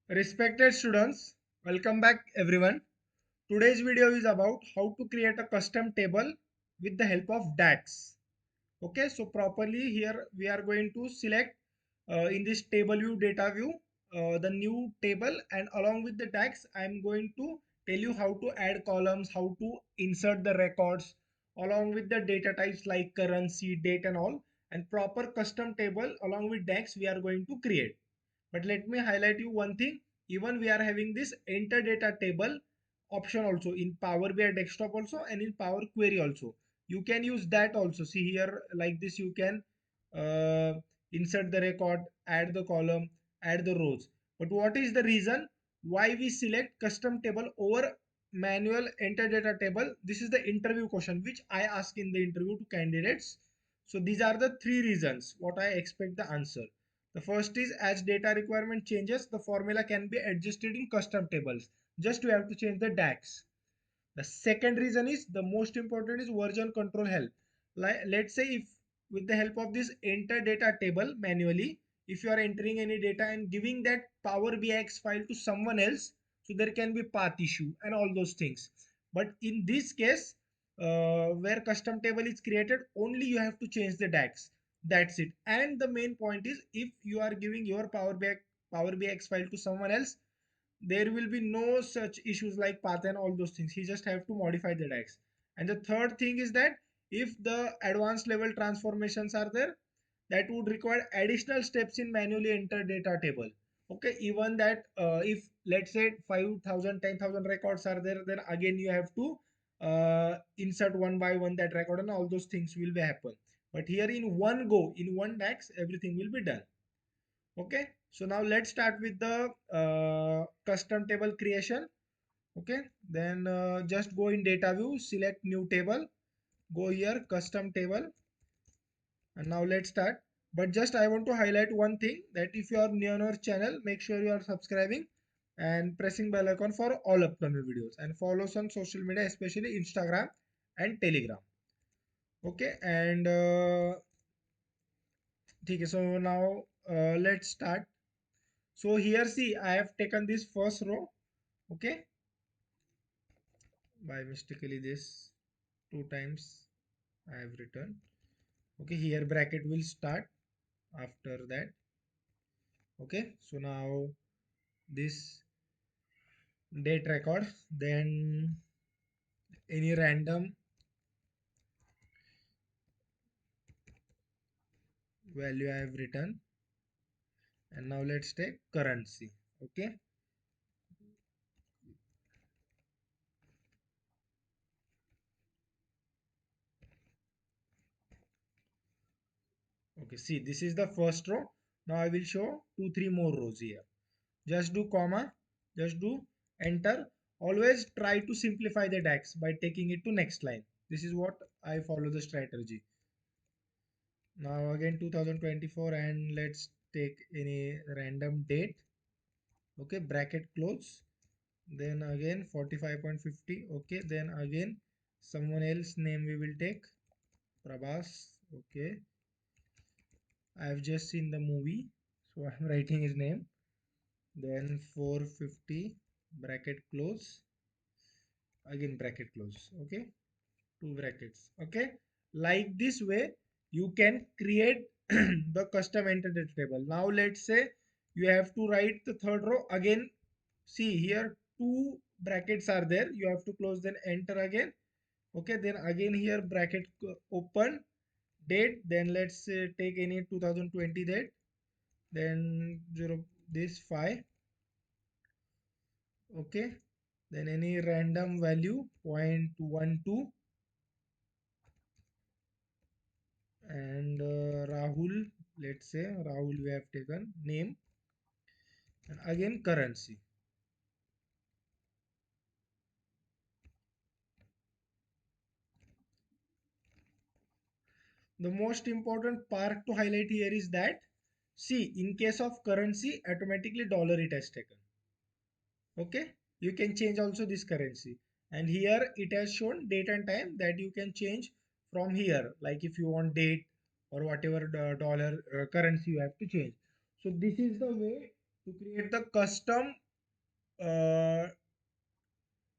Respected students, welcome back everyone. Today's video is about how to create a custom table with the help of DAX. Okay, so properly here we are going to select in this table view, data view, the new table, and along with the DAX, I am going to tell you how to add columns, how to insert the records, along with the data types like currency, date, and all, and proper custom table along with DAX we are going to create. But let me highlight you one thing. Even we are having this enter data table option also in Power BI desktop also and in Power Query also. You can use that also. See here like this you can uh, insert the record, add the column, add the rows. But what is the reason why we select custom table over manual enter data table? This is the interview question which I ask in the interview to candidates. So these are the three reasons what I expect the answer. The first is as data requirement changes, the formula can be adjusted in custom tables. Just we have to change the DAX. The second reason is the most important is version control help. Like let's say if with the help of this enter data table manually, if you are entering any data and giving that Power BI file to someone else, so there can be path issue and all those things. But in this case, where custom table is created, only you have to change the DAX. That's it. And the main point is if you are giving your Power BI file to someone else, there will be no such issues like path and all those things. He just have to modify the DAX. And the third thing is that if the advanced level transformations are there, that would require additional steps in manually enter data table. Okay, even that if let's say 5,000, 10,000 records are there, then again you have to insert one by one that record and all those things will be happen. But here in one go, in one DAX, everything will be done. Okay, so now let's start with the custom table creation. Okay, then just go in data view, select new table, go here custom table, and now let's start. But just I want to highlight one thing, that if you are new on our channel, make sure you are subscribing and pressing bell icon for all upcoming videos, and follow us on social media, especially Instagram and Telegram. Okay, and okay, so now let's start. So here see I have taken this first row. Okay, by mistakenly this two times I have written. Okay, here bracket will start after that. Okay, so now this date record, then any random value I have written, and now let's take currency. Okay, okay, see this is the first row. Now I will show two three more rows here. Just do comma, just do enter. Always try to simplify the DAX by taking it to next line. This is what I follow the strategy. Now again 2024, and let's take any random date. Okay, bracket close. Then again 45.50. Okay, then again someone else name we will take, Prabhas. Okay, I have just seen the movie, so I'm writing his name. Then 450, bracket close, again bracket close. Okay, two brackets. Okay, like this way you can create the custom entity table. Now let's say you have to write the third row again. See here two brackets are there, you have to close then enter again. Okay, then again here bracket open, date, then let's say take any 2020 date, then 0 this 5. Okay, then any random value 0.12, and Rahul, let's say Rahul we have taken name, and again currency. The most important part to highlight here is that see in case of currency automatically dollar it has taken. Okay, you can change also this currency, and here it has shown date and time that you can change from here, like if you want date or whatever the dollar currency you have to change. So this is the way. to create the custom uh,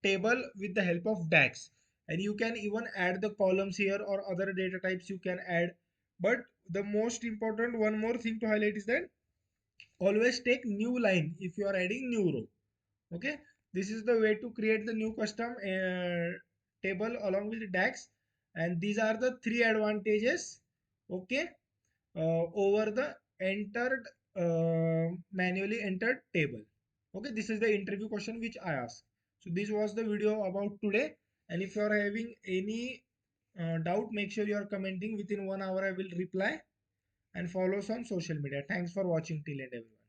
table with the help of DAX. And you can even add the columns here or other data types you can add. But the most important one more thing to highlight is that always take new line if you are adding new row. Okay, this is the way to create the new custom table along with DAX. And these are the three advantages, okay, over the entered manually entered table. Okay, this is the interview question which I asked. So this was the video about today. And if you are having any doubt, make sure you are commenting. Within 1 hour I will reply. And follow us on social media. Thanks for watching till end, everyone.